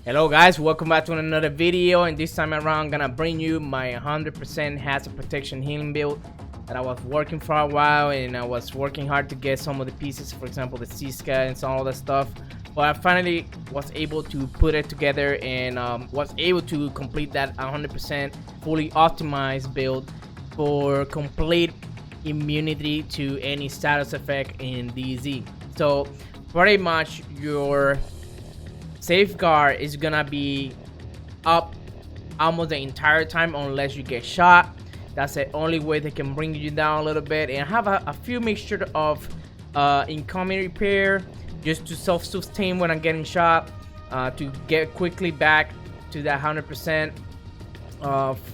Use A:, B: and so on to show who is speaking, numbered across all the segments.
A: Hello guys, welcome back to another video, and this time around I'm gonna bring you my 100% hazard protection healing build that I was working for a while, and I was working hard to get some of the pieces, for example the C-Sky and all that stuff, but I finally was able to put it together and was able to complete that 100% fully optimized build for complete immunity to any status effect in DZ. So pretty much your safeguard is gonna be up almost the entire time unless you get shot. That's the only way they can bring you down a little bit, and have a few mixture of incoming repair just to self-sustain when I'm getting shot, to get quickly back to that 100%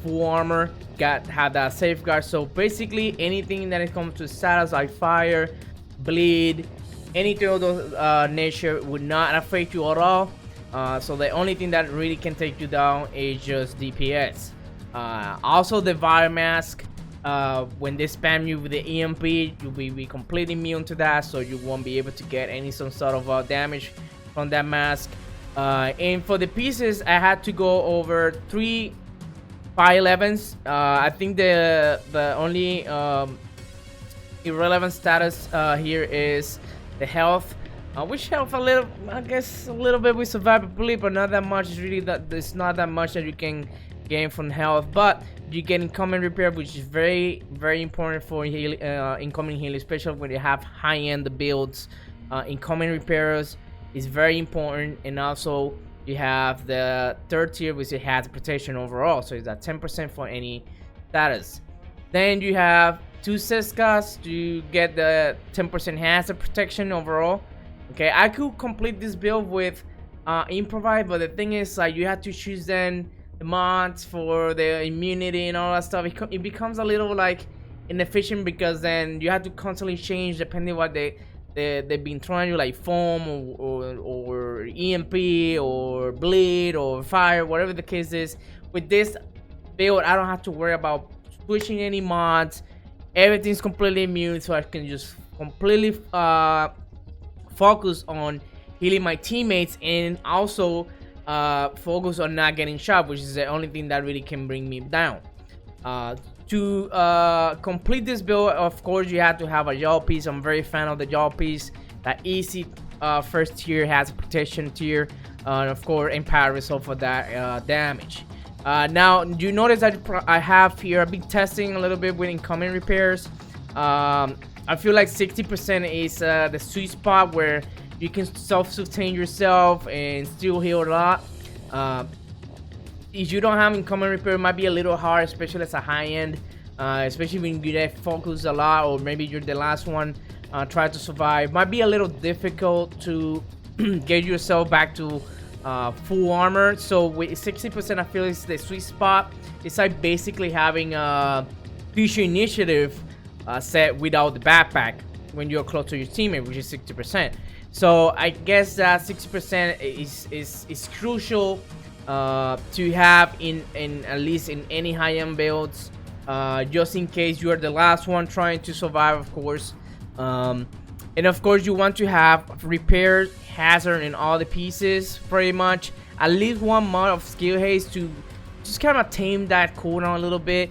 A: full armor. Have that safeguard, so basically anything that it comes to status like fire, bleed, anything of those nature would not affect you at all. So the only thing that really can take you down is just DPS. Also the Fire Mask, when they spam you with the EMP, you'll be completely immune to that, so you won't be able to get some sort of damage from that mask. And for the pieces, I had to go over 3 511s. I think the only irrelevant status here is the health, which help a little, I guess, a little bit with survivability, but not that much. It's really there's not that much that you can gain from health, but you get incoming repair, which is very important for healing, incoming healing, especially when you have high-end builds. Incoming repairs is very important, and also you have the third tier, which it has protection overall, so it's at 10% for any status. Then you have 2 Seskas to get the 10% hazard protection overall. Okay, I could complete this build with improvise, but the thing is, like, you have to choose then the mods for the immunity and all that stuff. It becomes a little like inefficient, because then you have to constantly change depending what they've been throwing you, like foam or EMP or bleed or fire, whatever the case is. With this build, I don't have to worry about switching any mods. Everything's completely immune, so I can just completely focus on healing my teammates, and also focus on not getting shot, which is the only thing that really can bring me down. To complete this build, of course, you have to have a yaw piece. I'm very fan of the yaw piece. That easy first tier has a protection tier, and of course empower result for that damage. Now you notice that I have here, I've been testing a little bit with incoming repairs. I feel like 60% is the sweet spot where you can self-sustain yourself and still heal a lot. If you don't have incoming repair, it might be a little hard, especially as a high-end, especially when you get focused a lot, or maybe you're the last one try to survive. Might be a little difficult to get yourself back to full armor. So with 60%, I feel is the sweet spot. It's like basically having a future initiative set without the backpack when you're close to your teammate, which is 60%. So I guess that 60% is crucial to have in at least in any high-end builds, just in case you are the last one trying to survive, of course. And of course you want to have repair hazard in all the pieces, pretty much at least 1 mod of skill haste to just kind of tame that cooldown a little bit,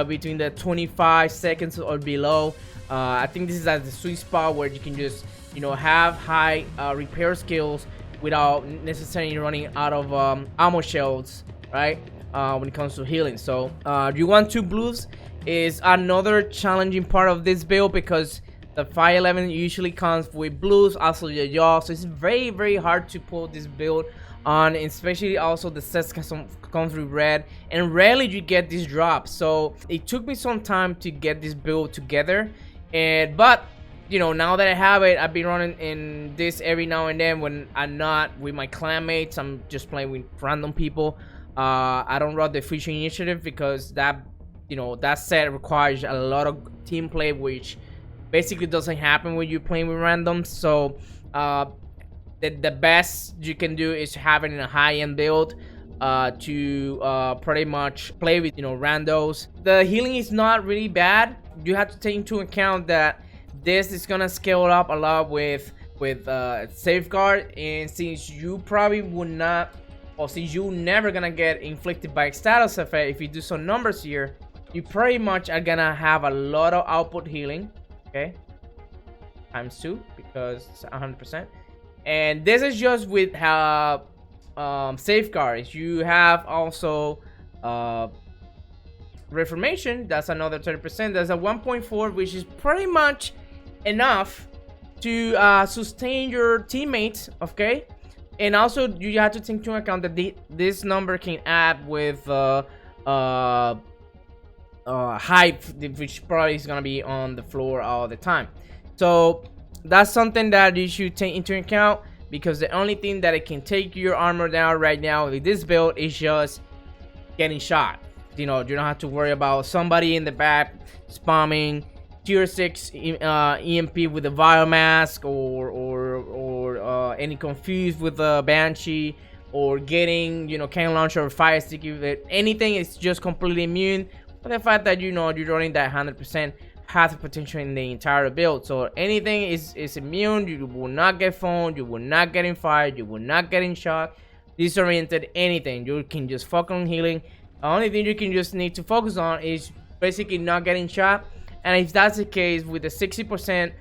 A: between the 25 seconds or below. I think this is at the sweet spot where you can just, you know, have high repair skills without necessarily running out of ammo shells, right? When it comes to healing. So you want 2 blues is another challenging part of this build, because the 511 usually comes with blues, also the yaw, so it's very hard to pull this build on, especially also the sets comes with red, and rarely you get this drop. So it took me some time to get this build together, but you know, now that I have it, I've been running in this every now and then when I'm not with my clanmates. I'm just playing with random people. I don't run the feature initiative because that, you know, that set requires a lot of team play, which basically doesn't happen when you're playing with randoms. So the best you can do is having a high-end build to pretty much play with, you know, randos. The healing is not really bad. You have to take into account that this is gonna scale up a lot with safeguard, and since you probably would not Well, since you're never gonna get inflicted by status effect, if you do some numbers here, you pretty much are gonna have a lot of output healing. Okay, times 2 because it's 100%. And this is just with safeguards. You have also reformation. That's another 30%. There's a 1.4, which is pretty much enough to sustain your teammates. Okay. And also, you have to take into account that this number can add with hype, which probably is gonna be on the floor all the time. So that's something that you should take into account, because the only thing that it can take your armor down right now with this build is just getting shot. You know, you don't have to worry about somebody in the back spamming tier 6 EMP with a biomask, or any confused with a banshee, or getting, you know, cannon launcher or fire stick. If anything is just completely immune, but the fact that, you know, you're running that 100% hazard potential in the entire build. So anything is immune. You will not get phoned, you will not get fired, you will not get shot, disoriented, anything. You can just focus on healing. The only thing you can just need to focus on is basically not getting shot. And if that's the case with the 60%,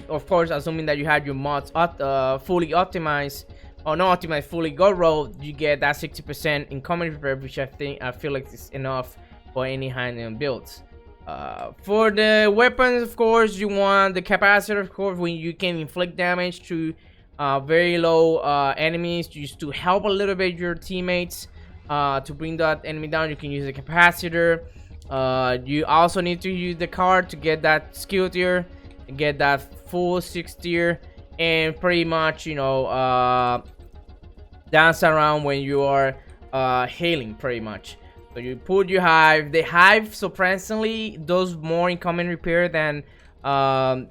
A: of course, assuming that you had your mods fully optimized, or not optimized, fully go roll, you get that 60% in common repair, which I feel like is enough for any high-end builds. For the weapons, of course, you want the capacitor, of course, when you can inflict damage to very low enemies, just to help a little bit your teammates to bring that enemy down. You can use the capacitor. You also need to use the card to get that skill tier, get that full 6 tier, and pretty much, you know, dance around when you are healing, pretty much. So you put your hive. The hive surprisingly does more incoming repair than the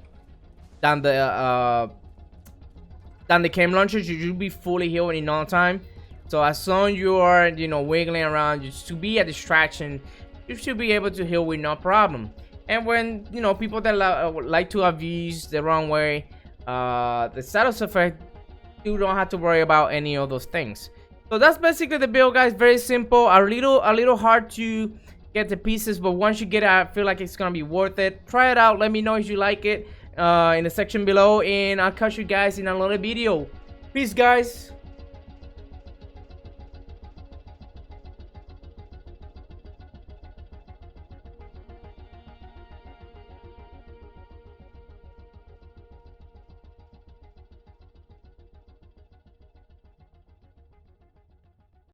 A: cam launchers. You should be fully healed in no time. So as long as you are, you know, wiggling around, just to be a distraction, you should be able to heal with no problem. And when, you know, people that like to abuse the wrong way the status effect, you don't have to worry about any of those things. So that's basically the build, guys. Very simple, a little hard to get the pieces, but once you get it, I feel like it's gonna be worth it. Try it out, let me know if you like it in the section below, and I'll catch you guys in another video. Peace, guys.